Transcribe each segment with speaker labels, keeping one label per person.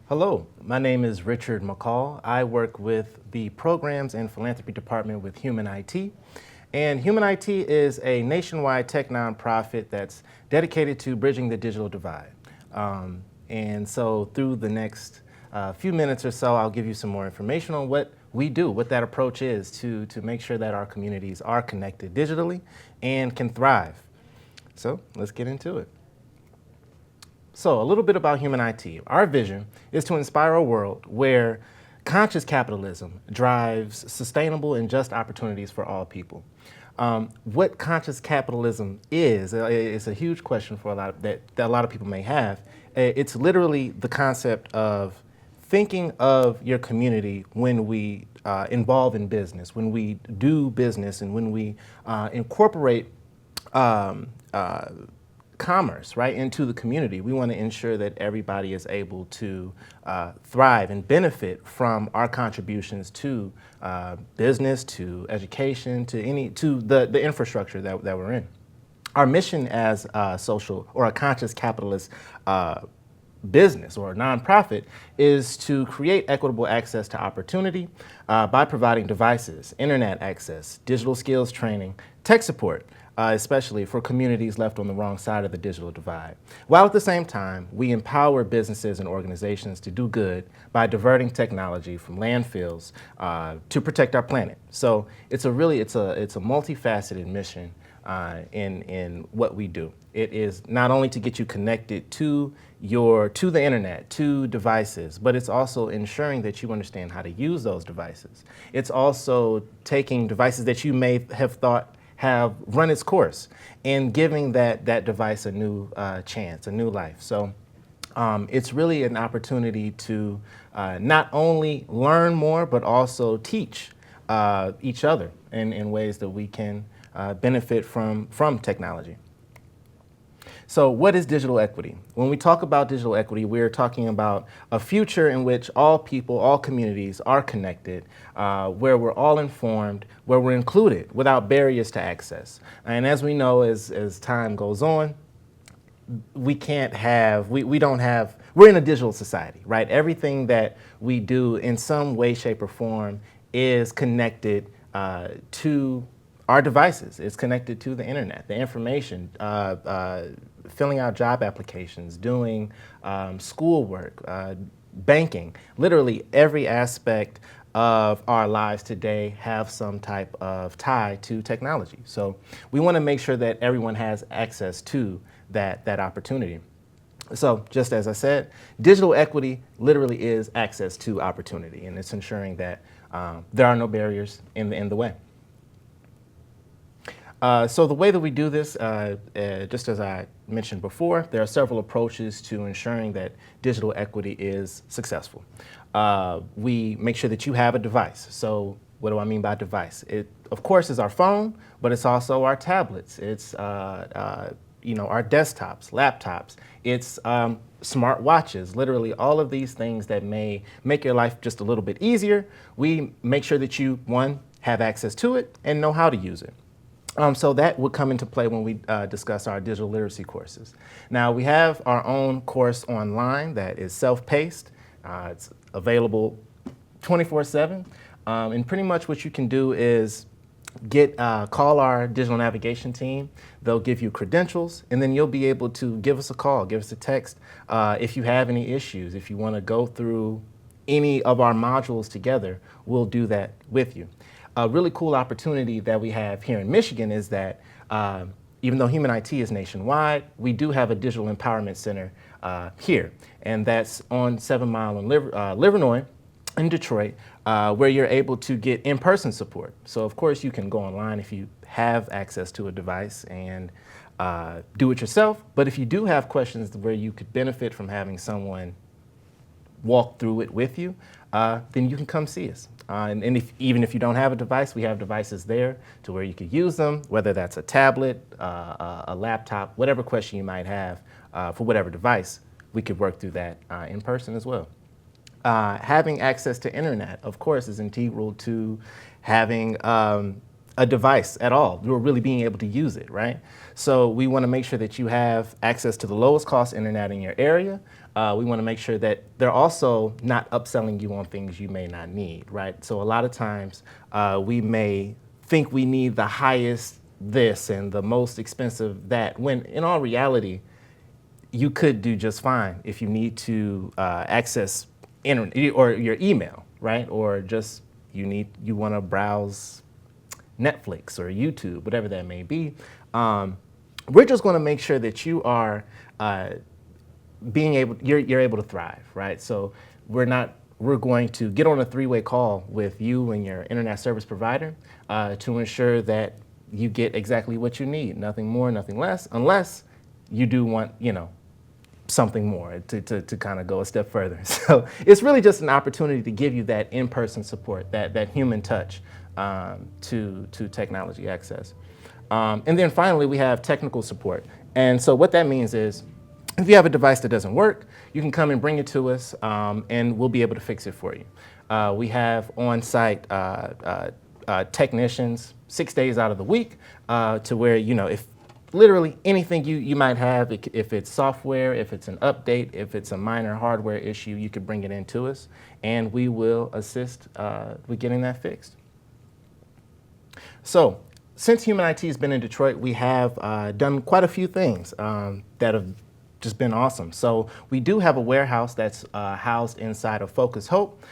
Speaker 1: Hello, my name is Richard McCall. I work with the Programs and Philanthropy Department with Human IT. And Human IT is a nationwide tech nonprofit that's dedicated to bridging the digital divide. And so through the next few minutes or so, I'll give you some more information on what we do, what that approach is to make sure that our communities are connected digitally and can thrive. So let's get into it. So a little bit about Human IT. Our vision is to inspire a world where conscious capitalism drives sustainable and just opportunities for all people. What conscious capitalism is a huge question for that a lot of people may have. It's literally the concept of thinking of your community when we involve in business, when we do business, and when we incorporate commerce, right, into the community. We want to ensure that everybody is able to thrive and benefit from our contributions to business, to education, to the infrastructure that we're in. Our mission as a social or a conscious capitalist business or a nonprofit is to create equitable access to opportunity by providing devices, internet access, digital skills training, tech support, especially for communities left on the wrong side of the digital divide. While at the same time, we empower businesses and organizations to do good by diverting technology from landfills to protect our planet. So it's a multifaceted mission in what we do. It is not only to get you connected to the internet, to devices, but it's also ensuring that you understand how to use those devices. It's also taking devices that you may have thought have run its course and giving that device a new chance, a new life. So it's really an opportunity to not only learn more, but also teach each other in ways that we can benefit from technology. So what is digital equity? When we talk about digital equity, we're talking about a future in which all people, all communities are connected, where we're all informed, where we're included without barriers to access. And as we know, as time goes on, we're in a digital society, right? Everything that we do in some way, shape, or form is connected to our devices. It's connected to the internet, the information, filling out job applications, doing schoolwork, banking. Literally every aspect of our lives today have some type of tie to technology. So we want to make sure that everyone has access to that opportunity. So just as I said, digital equity literally is access to opportunity, and it's ensuring that there are no barriers in the way. So the way that we do this, just as I mentioned before, there are several approaches to ensuring that digital equity is successful. We make sure that you have a device. So what do I mean by device? It, of course, is our phone, but it's also our tablets. It's our desktops, laptops. It's smart watches. Literally all of these things that may make your life just a little bit easier. We make sure that you, one, have access to it and know how to use it. So that would come into play when we discuss our digital literacy courses. Now, we have our own course online that is self-paced. It's available 24/7. And pretty much what you can do is call our digital navigation team. They'll give you credentials, and then you'll be able to give us a call, give us a text if you have any issues. If you want to go through any of our modules together, we'll do that with you. A really cool opportunity that we have here in Michigan is that even though Human IT is nationwide, we do have a digital empowerment center here, and that's on 7 Mile in Livernois in Detroit, where you're able to get in-person support. So of course you can go online if you have access to a device and do it yourself, but if you do have questions where you could benefit from having someone walk through it with you, then you can come see us. And even if you don't have a device, we have devices there to where you could use them, whether that's a tablet, a laptop, whatever question you might have for whatever device, we could work through that in person as well. Having access to internet, of course, is integral to having a device at all. You're really being able to use it, right? So we want to make sure that you have access to the lowest cost internet in your area. We want to make sure that they're also not upselling you on things you may not need, right? So a lot of times we may think we need the highest this and the most expensive that, when in all reality, you could do just fine if you need to access internet or your email, right? Or just you want to browse Netflix or YouTube, whatever that may be. We're just going to make sure that you are you're able to thrive, right? So we're going to get on a three-way call with you and your internet service provider to ensure that you get exactly what you need, nothing more, nothing less, unless you do want, something more to kind of go a step further. So it's really just an opportunity to give you that in-person support, that human touch to technology access. And then finally, we have technical support. And so what that means is, if you have a device that doesn't work, you can come and bring it to us, and we'll be able to fix it for you. We have on-site technicians 6 days out of the week to where, if literally anything you might have, if it's software, if it's an update, if it's a minor hardware issue, you could bring it in to us, and we will assist with getting that fixed. So since Human IT has been in Detroit, we have done quite a few things that have just been awesome. So we do have a warehouse that's housed inside of Focus Hope.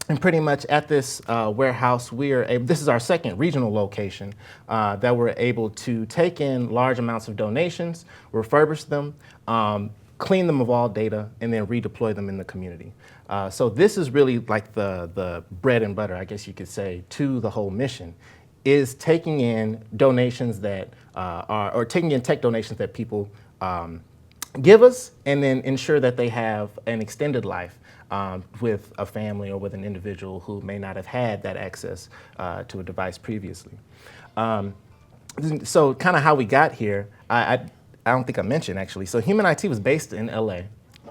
Speaker 1: And pretty much at this warehouse, this is our second regional location that we're able to take in large amounts of donations, refurbish them, clean them of all data, and then redeploy them in the community. So this is really like the bread and butter, I guess you could say, to the whole mission, is taking in donations that or taking in tech donations that people give us, and then ensure that they have an extended life with a family or with an individual who may not have had that access to a device previously. So kind of how we got here, I don't think I mentioned actually. So Human IT was based in LA,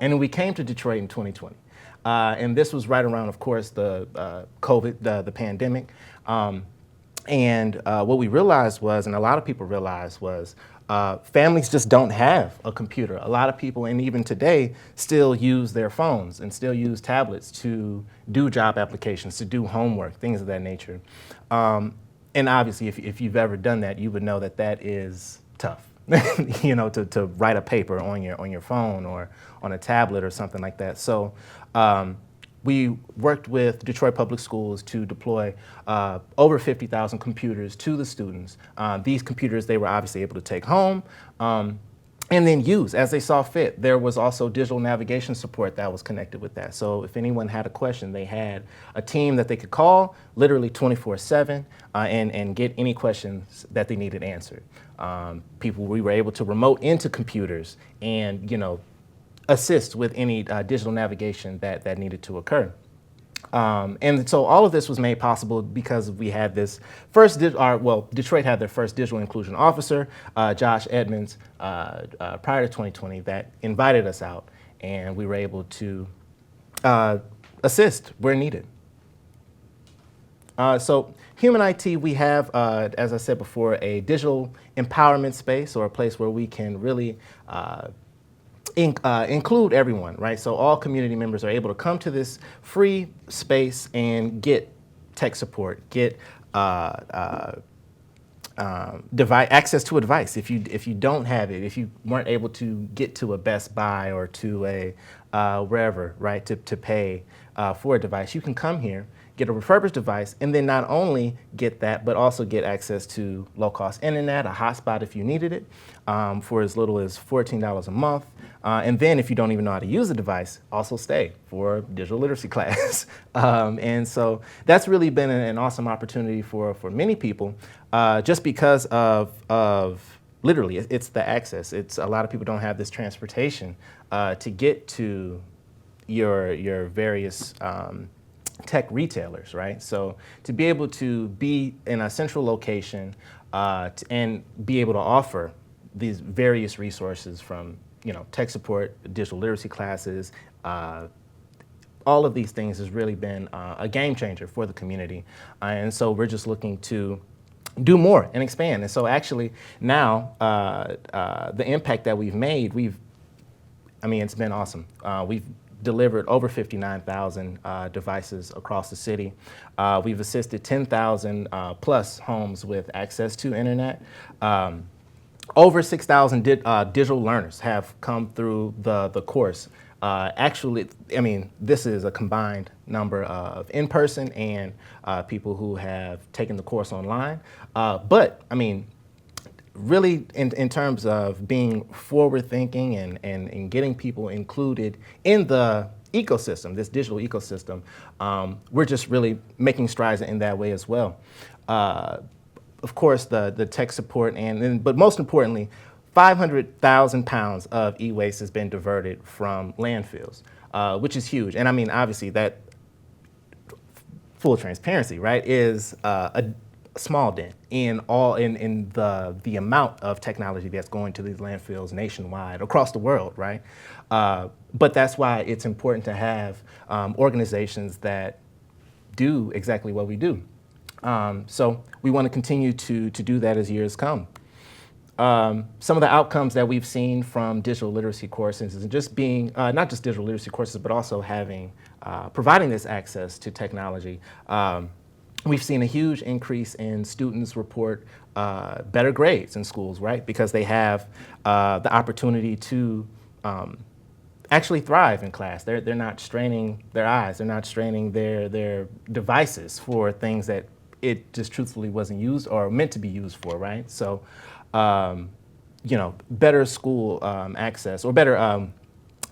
Speaker 1: and we came to Detroit in 2020. And this was right around, of course, the COVID, the pandemic. And what we realized was, and a lot of people realized was, families just don't have a computer. A lot of people, and even today, still use their phones and still use tablets to do job applications, to do homework, things of that nature. And obviously, if you've ever done that, you would know that that is tough. To write a paper on your phone or on a tablet or something like that. So we worked with Detroit Public Schools to deploy over 50,000 computers to the students. These computers they were obviously able to take home and then use as they saw fit. There was also digital navigation support that was connected with that. So if anyone had a question, they had a team that they could call literally 24/7 and get any questions that they needed answered. We were able to remote into computers and assist with any digital navigation that needed to occur. And so all of this was made possible because we had this Detroit had their first digital inclusion officer, Josh Edmonds, prior to 2020 that invited us out, and we were able to assist where needed. So Human IT, we have, as I said before, a digital empowerment space, or a place where we can really include everyone, right? So all community members are able to come to this free space and get tech support, get access to a device. If you don't have it, if you weren't able to get to a Best Buy or to a wherever, right, to pay for a device, you can come here, get a refurbished device, and then not only get that, but also get access to low-cost internet, a hotspot if you needed it, for as little as $14 a month. And then if you don't even know how to use the device, also stay for a digital literacy class. And so that's really been an awesome opportunity for many people, just because of literally, it's the access. It's a lot of people don't have this transportation to get to your various tech retailers, right? So to be able to be in a central location and be able to offer these various resources from tech support, digital literacy classes, all of these things has really been a game changer for the community. And so we're just looking to do more and expand. And so actually now the impact that we've made, it's been awesome. We've delivered over 59,000 devices across the city. We've assisted 10,000 plus homes with access to internet. Over 6,000 digital learners have come through the course. Actually, this is a combined number of in-person and people who have taken the course online. But really in terms of being forward-thinking and getting people included in the ecosystem, this digital ecosystem, we're just really making strides in that way as well. Of course, the tech support, but most importantly, 500,000 pounds of e-waste has been diverted from landfills, which is huge. And obviously that, full transparency, right, is a small dent in the amount of technology that's going to these landfills nationwide, across the world, right? But that's why it's important to have organizations that do exactly what we do. So we want to continue to do that as years come. Some of the outcomes that we've seen from digital literacy courses is just being, not just digital literacy courses, but also providing this access to technology. We've seen a huge increase in students report better grades in schools, right? Because they have the opportunity to actually thrive in class. They're not straining their eyes. They're not straining their devices for things that it just truthfully wasn't used or meant to be used for, right? So, better school access, or better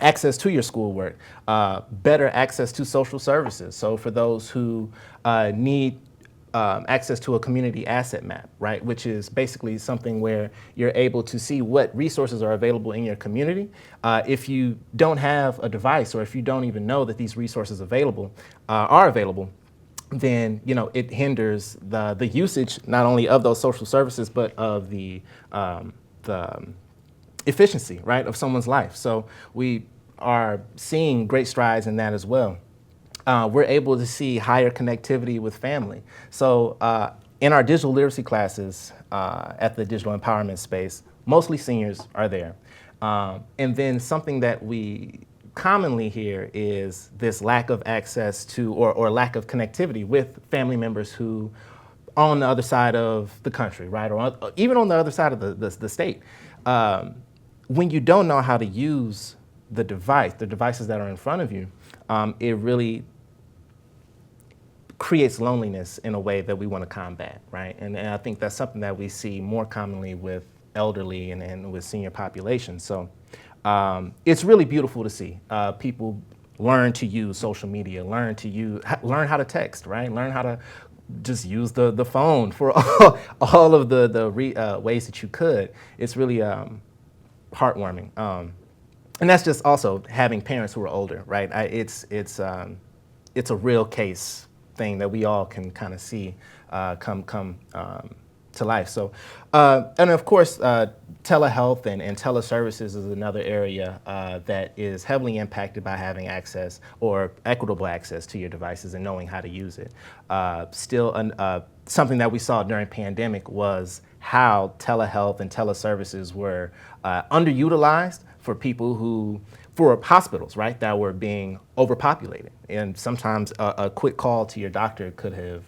Speaker 1: access to your schoolwork, better access to social services. So for those who need access to a community asset map, right, which is basically something where you're able to see what resources are available in your community. If you don't have a device, or if you don't even know that these resources are available, then it hinders the usage not only of those social services, but of the efficiency, right, of someone's life. So we are seeing great strides in that as well. We're able to see higher connectivity with family. So in our digital literacy classes at the digital empowerment space, mostly seniors are there. And then something that we commonly hear is this lack of access to, or lack of connectivity with family members who are on the other side of the country, right? Or even on the other side of the state. When you don't know how to use the devices that are in front of you, it really creates loneliness in a way that we want to combat, right? And I think that's something that we see more commonly with elderly and with senior populations. So it's really beautiful to see people learn to use social media, learn how to text, right? Learn how to just use the phone for all of the ways that you could. It's really heartwarming. And that's just also having parents who are older, right? It's a real case thing that we all can kind of see come to life. So, and of course, telehealth and teleservices is another area that is heavily impacted by having access, or equitable access, to your devices and knowing how to use it. Something that we saw during pandemic was how telehealth and teleservices were underutilized for hospitals, right, that were being overpopulated. And sometimes a quick call to your doctor could have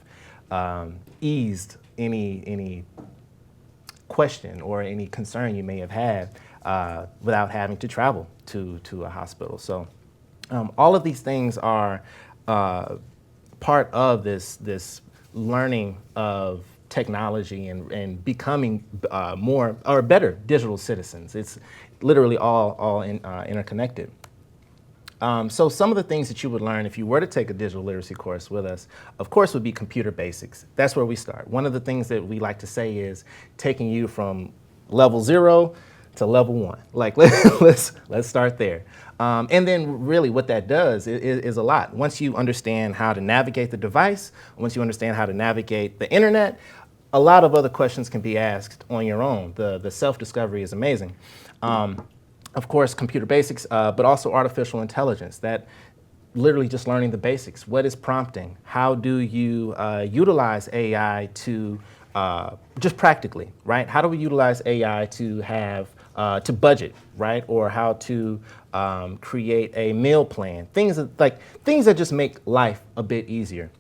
Speaker 1: eased any question or any concern you may have had without having to travel to a hospital. So all of these things are part of this learning of technology and becoming more or better digital citizens. It's literally all interconnected. So some of the things that you would learn if you were to take a digital literacy course with us, of course, would be computer basics. That's where we start. One of the things that we like to say is taking you from level 0 to level 1. Like let's start there. And then really what that does is a lot. Once you understand how to navigate the device, once you understand how to navigate the internet, a lot of other questions can be asked on your own. The self-discovery is amazing. Of course, computer basics, but also artificial intelligence. That literally just learning the basics. What is prompting? How do you utilize AI to, just practically, right? How do we utilize AI to have, to budget, right? Or how to create a meal plan? Things that just make life a bit easier.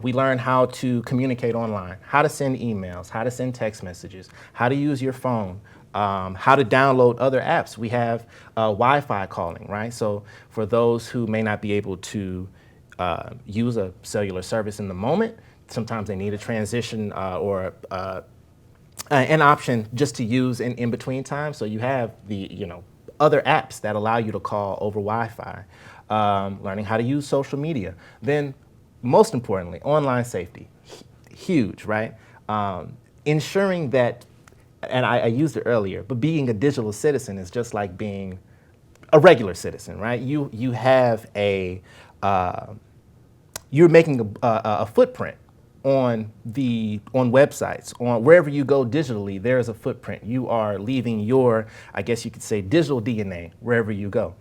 Speaker 1: We learn how to communicate online, how to send emails, how to send text messages, how to use your phone, how to download other apps. We have Wi-Fi calling, right? So for those who may not be able to use a cellular service in the moment, sometimes they need a transition or an option just to use in between time. So you have the other apps that allow you to call over Wi-Fi, learning how to use social media. Then most importantly, online safety, huge, right? Ensuring that, and I used it earlier, but being a digital citizen is just like being a regular citizen, right? You have you're making a footprint on websites, on wherever you go digitally. There is a footprint. You are leaving your, I guess you could say, digital DNA wherever you go.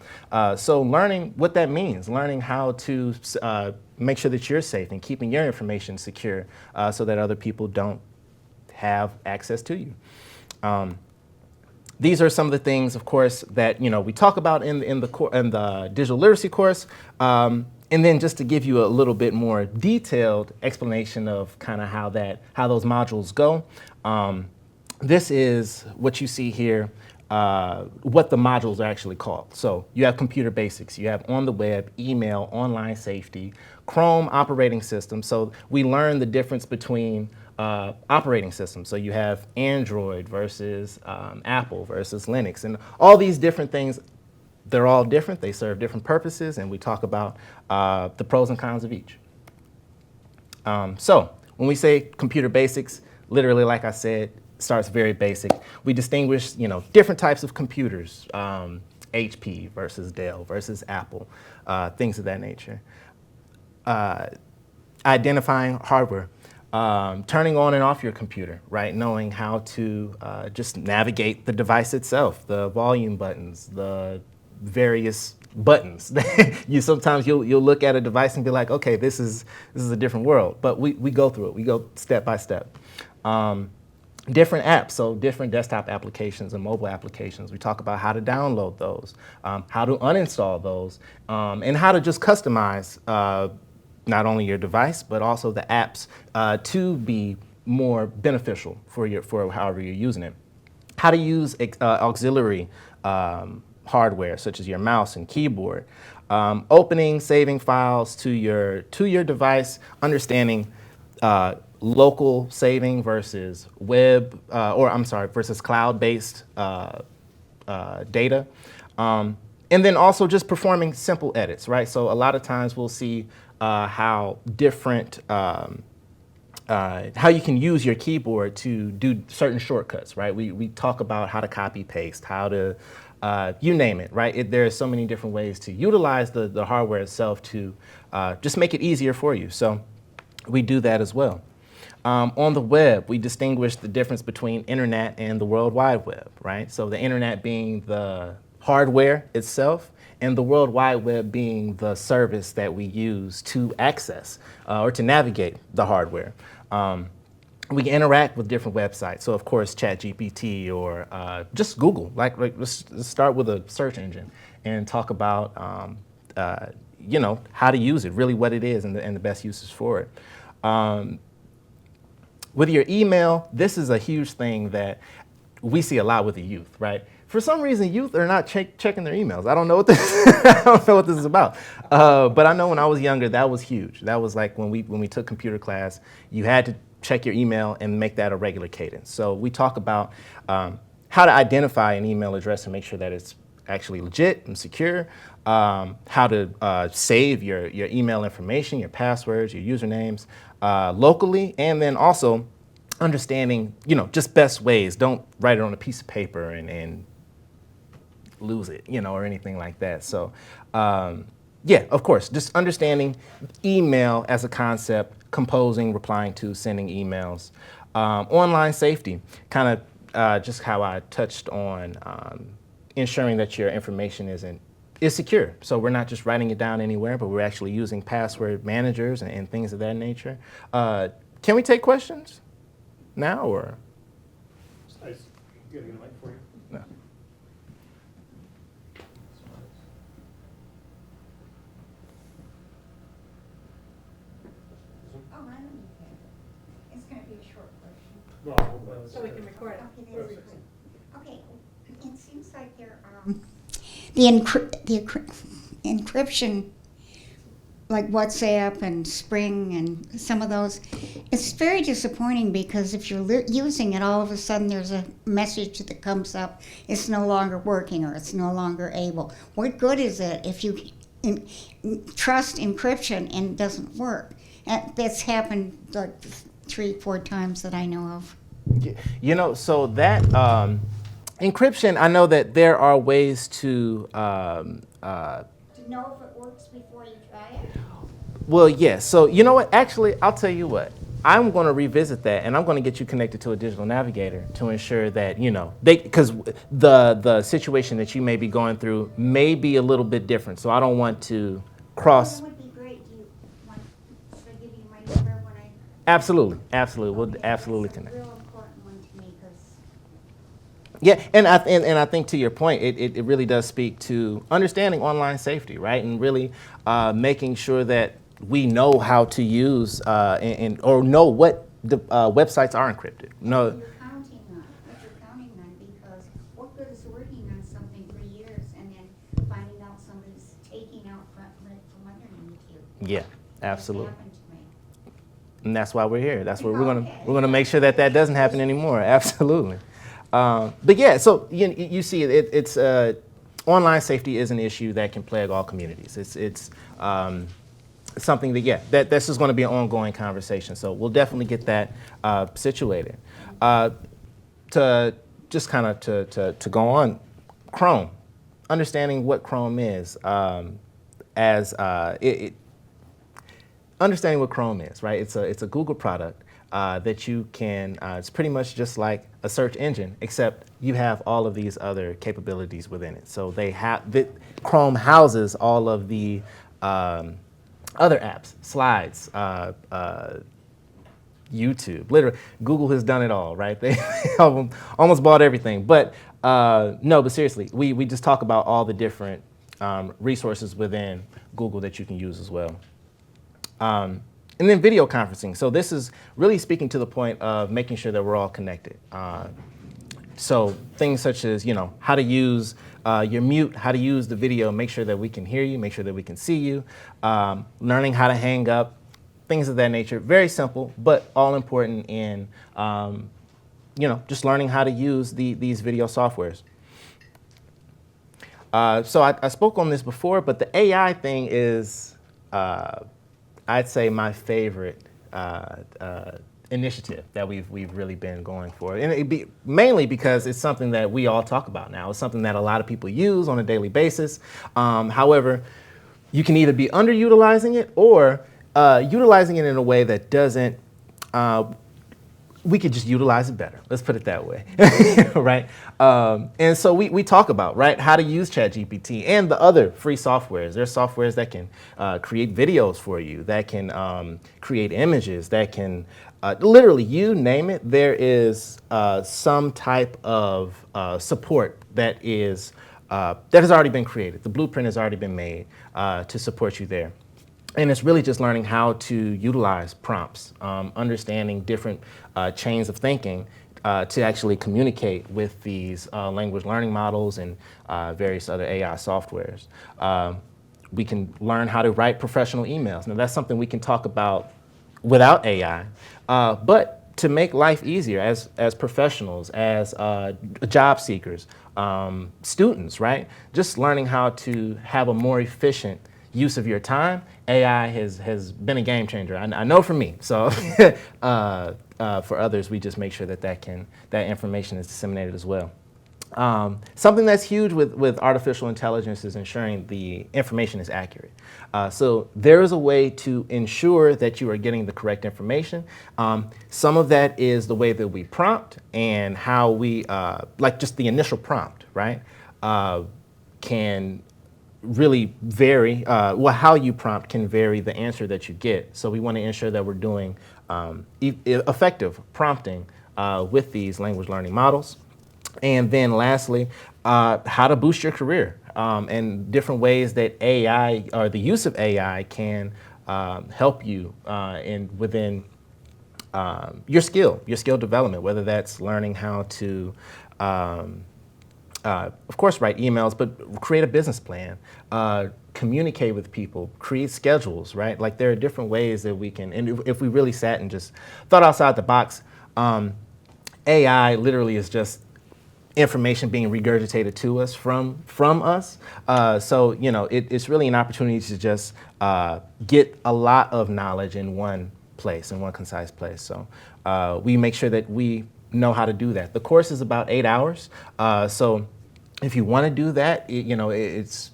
Speaker 1: So learning what that means, learning how to make sure that you're safe and keeping your information secure so that other people don't have access to you. These are some of the things, of course, that we talk about in the digital literacy course. And then just to give you a little bit more detailed explanation of kind of how those modules go. This is what you see here, what the modules are actually called. So you have computer basics, you have on the web, email, online safety, Chrome operating system. So we learn the difference between operating systems. So you have Android versus Apple versus Linux, and all these different things. They're all different, they serve different purposes, and we talk about the pros and cons of each. So when we say computer basics, literally, like I said, starts very basic. We distinguish different types of computers, HP versus Dell versus Apple, things of that nature. Identifying hardware. Turning on and off your computer, right? Knowing how to just navigate the device itself, the volume buttons, the various buttons. Sometimes you'll look at a device and be like, okay, this is a different world. But we go through it. We go step by step. Different apps, so different desktop applications and mobile applications. We talk about how to download those, how to uninstall those, and how to just customize not only your device, but also the apps to be more beneficial for however you're using it. How to use auxiliary hardware, such as your mouse and keyboard. Opening, saving files to your device, understanding local saving versus versus cloud-based data. And then also just performing simple edits, right? So a lot of times we'll see how different, how you can use your keyboard to do certain shortcuts, right? We talk about how to copy paste, how to, you name it, right? There are so many different ways to utilize the hardware itself to just make it easier for you. So we do that as well. On the web, we distinguish the difference between internet and the World Wide Web, right? So the internet being the hardware itself, and the World Wide Web being the service that we use to access or to navigate the hardware. We interact with different websites. So of course, ChatGPT or just Google. Let's start with a search engine and talk about how to use it, really what it is, and the best uses for it. With your email, this is a huge thing that we see a lot with the youth, right? For some reason, youth are not checking their emails. I don't know what this I don't know what this is about. But I know when I was younger, that was huge. That was like when we took computer class, you had to check your email and make that a regular cadence. So we talk about how to identify an email address and make sure that it's actually legit and secure, how to save your email information, your passwords, your usernames locally, and then also understanding, just best ways. Don't write it on a piece of paper and lose it, or anything like that. So yeah, of course, just understanding email as a concept, composing, replying to, sending emails. Online safety, kind of just how I touched on ensuring that your information isn't is secure. So we're not just writing it down anywhere, but we're actually using password managers and things of that nature. Can we take questions now, or?
Speaker 2: Nice. Getting a mic for you.
Speaker 1: No.
Speaker 3: Oh, I don't need that. It's gonna be a short question.
Speaker 2: Well,
Speaker 4: So we can record it.
Speaker 3: Okay, that's good. Okay, it seems like there are. The encryption, like WhatsApp and Spring and some of those, it's very disappointing because if you're using it, all of a sudden there's a message that comes up, it's no longer working or it's no longer able. What good is it if you trust encryption and it doesn't work? And that's happened like 3-4 times that I know of.
Speaker 1: You know, so that encryption, I know that there are ways to
Speaker 3: To know if it works before you try it?
Speaker 1: well, yes. So you know what? Actually, I'll tell you what. I'm going to revisit that, and I'm going to get you connected to a digital navigator to ensure that because the situation that you may be going through may be a little bit different. So I don't want to cross.
Speaker 3: It would be great. Do you want, should I give you my number when I?
Speaker 1: Absolutely. We'll
Speaker 3: Okay,
Speaker 1: absolutely
Speaker 3: that's a
Speaker 1: connect.
Speaker 3: real important one to me because.
Speaker 1: Yeah, and I think to your point, it really does speak to understanding online safety, right? And really making sure that we know how to use or know what the websites are encrypted. No,
Speaker 3: What you're counting on, because what good is working on something for years and then finding out somebody's taking out from underneath you?
Speaker 1: yeah, absolutely.
Speaker 3: It's happened to me.
Speaker 1: And that's why we're here. That's why we're gonna make sure that doesn't happen anymore. Absolutely. But yeah, so you see, it's online safety is an issue that can plague all communities. It's something that this is going to be an ongoing conversation. So we'll definitely get that situated. To just kind of to go on, Chrome, understanding what Chrome is understanding what Chrome is, right? It's a Google product that you can. It's pretty much just like a search engine, except you have all of these other capabilities within it. So Chrome houses all of the other apps, slides, YouTube. Literally, Google has done it all, right? They almost bought everything. But no, but seriously, we just talk about all the different resources within Google that you can use as well. And then video conferencing. So this is really speaking to the point of making sure that we're all connected. So things such as, how to use your mute, how to use the video, make sure that we can hear you, make sure that we can see you, learning how to hang up, things of that nature. Very simple, but all important in, just learning how to use these video softwares. So I spoke on this before, but the AI thing is, I'd say, my favorite initiative that we've really been going for, and it'd be mainly because it's something that we all talk about now. It's something that a lot of people use on a daily basis. However, you can either be underutilizing it or utilizing it in a way that doesn't. We could just utilize it better. Let's put it that way, right? And so we talk about, right, how to use ChatGPT and the other free softwares. There's softwares that can create videos for you, that can create images, that can literally, you name it. There is some type of support that has already been created. The blueprint has already been made to support you there. And it's really just learning how to utilize prompts, understanding different chains of thinking to actually communicate with these language learning models and various other AI softwares. We can learn how to write professional emails. Now, that's something we can talk about without AI, but to make life easier as professionals, as job seekers, students, right? Just learning how to have a more efficient use of your time. AI has been a game changer. I know for me. So for others, we just make sure that information is disseminated as well. Something that's huge with artificial intelligence is ensuring the information is accurate. So there is a way to ensure that you are getting the correct information. Some of that is the way that we prompt and how we, like just the initial prompt, right, can really vary. How you prompt can vary the answer that you get. So we want to ensure that we're doing effective prompting with these language learning models. And then lastly, how to boost your career and different ways that AI or the use of AI can help you within your skill development, whether that's learning how to, of course, write emails, but create a business plan, communicate with people, create schedules, right? Like there are different ways that we can, and if we really sat and just thought outside the box, AI literally is just information being regurgitated to us from us. So, you know, it's really an opportunity to just get a lot of knowledge in one place, in one concise place. So we make sure that we know how to do that. The course is about 8 hours. So if you want to do that, it's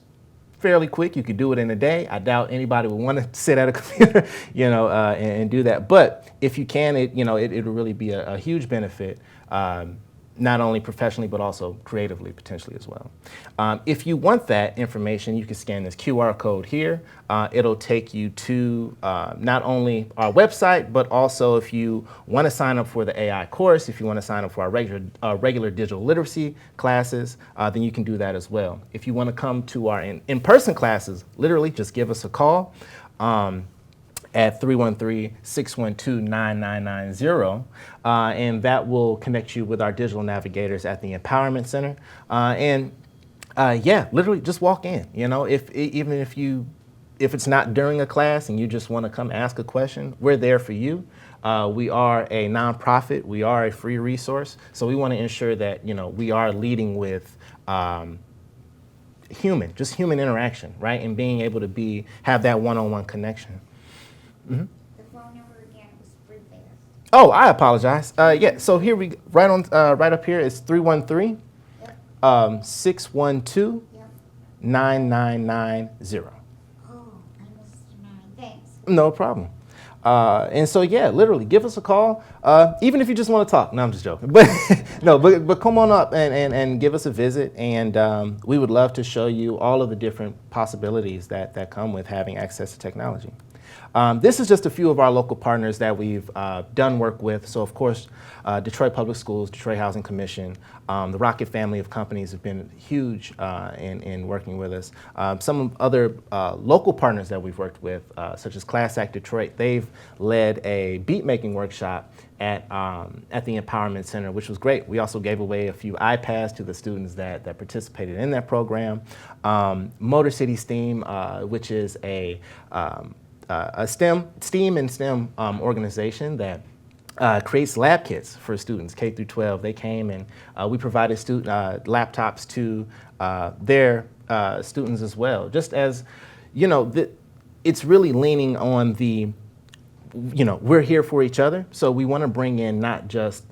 Speaker 1: fairly quick. You could do it in a day. I doubt anybody would want to sit at a computer, and do that. But if you can, it'll really be a huge benefit, not only professionally, but also creatively, potentially as well. If you want that information, you can scan this QR code here. It'll take you to not only our website, but also if you want to sign up for the AI course, if you want to sign up for our regular digital literacy classes, then you can do that as well. If you want to come to our in-person classes, literally just give us a call. At 313-612-9990, and that will connect you with our digital navigators at the Empowerment Center. Literally just walk in. Even if it's not during a class and you just want to come ask a question, we're there for you. We are a nonprofit. We are a free resource. So we want to ensure that we are leading with human interaction, right, and being able to have that one-on-one connection. Mm-hmm.
Speaker 3: The phone number again was pretty fast.
Speaker 1: Oh, I apologize. So here right up here is 313 612 9990.
Speaker 3: Oh, I missed 9. Thanks.
Speaker 1: No problem. And so, literally give us a call, even if you just want to talk. No, I'm just joking. But but come on up and give us a visit, and we would love to show you all of the different possibilities that come with having access to technology. This is just a few of our local partners that we've done work with. So, of course, Detroit Public Schools, Detroit Housing Commission, the Rocket family of companies have been huge in working with us. Some other local partners that we've worked with, such as Class Act Detroit, they've led a beat-making workshop at the Empowerment Center, which was great. We also gave away a few iPads to the students that participated in that program. Motor City STEAM, which is a STEAM and STEM organization that creates lab kits for students, K through 12. They came and we provided laptops to their students as well. Just as, it's really leaning on we're here for each other. So we want to bring in not just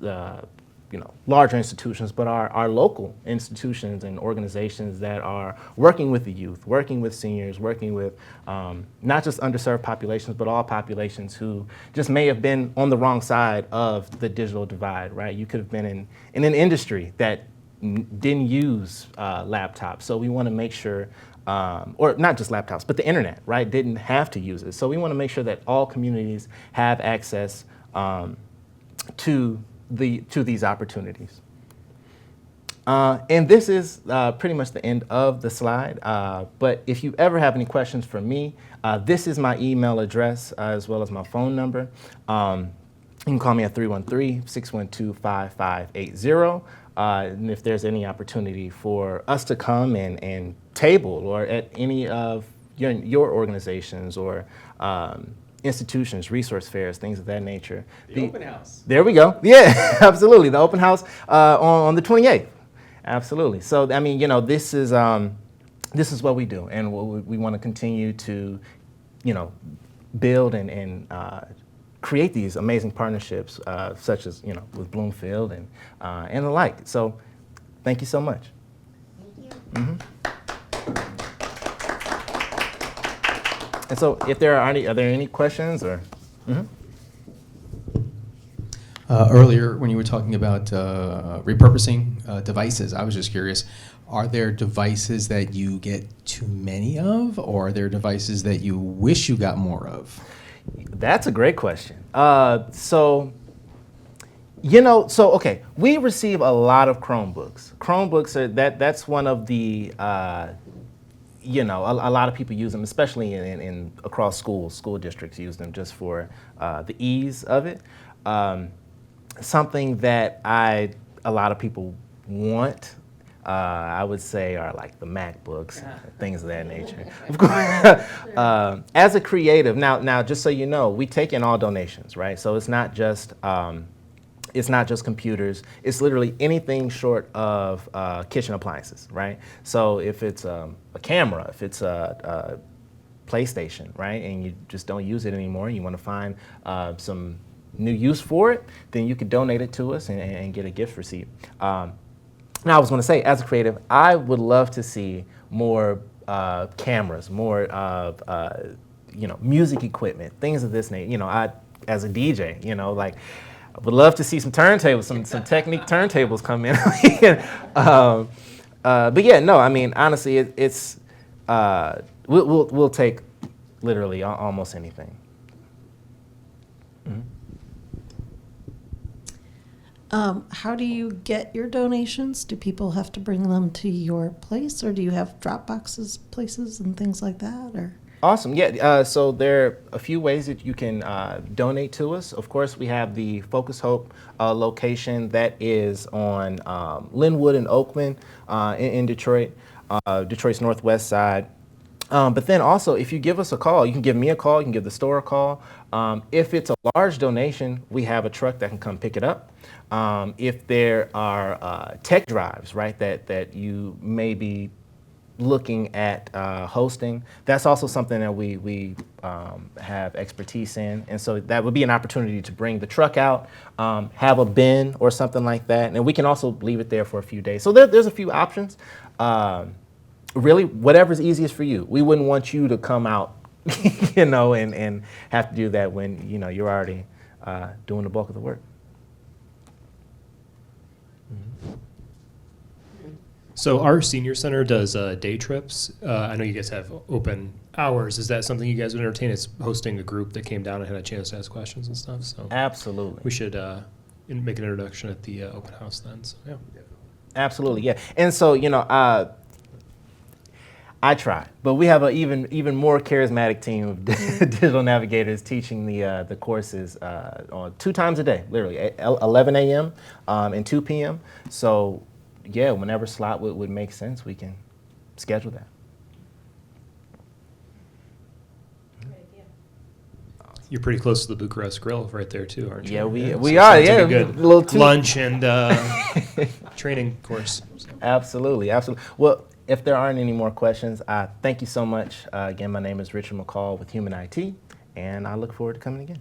Speaker 1: larger institutions, but our local institutions and organizations that are working with the youth, working with seniors, working with not just underserved populations, but all populations who just may have been on the wrong side of the digital divide, right? You could have been in an industry that didn't use laptops. So we want to make sure, or not just laptops, but the internet, right? Didn't have to use it. So we want to make sure that all communities have access to these opportunities. And this is pretty much the end of the slide. But if you ever have any questions for me, this is my email address as well as my phone number. You can call me at 313-612-5580. And if there's any opportunity for us to come and table or at any of your organizations or institutions, resource fairs, things of that nature.
Speaker 2: The open house.
Speaker 1: There we go. Yeah, absolutely. The open house on the 28th. Absolutely. So, I mean, this is what we do, and we want to continue to, build and create these amazing partnerships, such as with Bloomfield and the like. So, thank you so much.
Speaker 3: Thank you.
Speaker 1: Mm-hmm. And so, if there are there any questions or? Mm-hmm.
Speaker 4: Earlier, when you were talking about repurposing devices, I was just curious, are there devices that you get too many of, or are there devices that you wish you got more of?
Speaker 1: That's a great question. Okay, we receive a lot of Chromebooks. Chromebooks are that's one of the a lot of people use them, especially in across school districts use them just for the ease of it. Something that a lot of people want, I would say, are like the MacBooks, things of that nature. Of course, as a creative, now, just so you know, we take in all donations, right? So it's not just computers. It's literally anything short of kitchen appliances, right? So if it's a camera, if it's a PlayStation, right, and you just don't use it anymore, you want to find some new use for it, then you could donate it to us and get a gift receipt. Now, I was going to say, as a creative, I would love to see more cameras, more music equipment, things of this nature. I, as a DJ, like, I would love to see some turntables, some Technique turntables come in. But yeah, no, I mean, honestly, we'll take literally almost anything. Mm-hmm.
Speaker 5: How do you get your donations? Do people have to bring them to your place, or do you have drop boxes, places, and things like that? Or
Speaker 1: Awesome. Yeah. So there are a few ways that you can donate to us. Of course, we have the Focus Hope location that is on Linwood and Oakland in Detroit, Detroit's northwest side. But then also, if you give us a call, you can give me a call, you can give the store a call. If it's a large donation, we have a truck that can come pick it up. If there are tech drives, right, that you may be looking at hosting, that's also something that we have expertise in. And so that would be an opportunity to bring the truck out, have a bin or something like that. And we can also leave it there for a few days. So there's a few options. Really, whatever's easiest for you. We wouldn't want you to come out, and have to do that when, you're already doing the bulk of the work.
Speaker 2: So our senior center does day trips. I know you guys have open hours. Is that something you guys would entertain? It's hosting a group that came down and had a chance to ask questions and stuff. So
Speaker 1: Absolutely.
Speaker 2: we should make an introduction at the open house then. So yeah.
Speaker 1: Absolutely, yeah. And so, I try, but we have an even more charismatic team of digital navigators teaching the courses on 2 times a day, literally, 11 a.m. And 2 p.m. So, yeah, whenever slot would make sense, we can schedule that.
Speaker 2: You're pretty close to the Bucharest Grill right there too, aren't you?
Speaker 1: Yeah, we
Speaker 2: so
Speaker 1: are.
Speaker 2: sounds
Speaker 1: Yeah,
Speaker 2: like a good
Speaker 1: little
Speaker 2: lunch and training course. So.
Speaker 1: Absolutely. Well, if there aren't any more questions, thank you so much. Again, my name is Richard McCall with Human IT, and I look forward to coming again.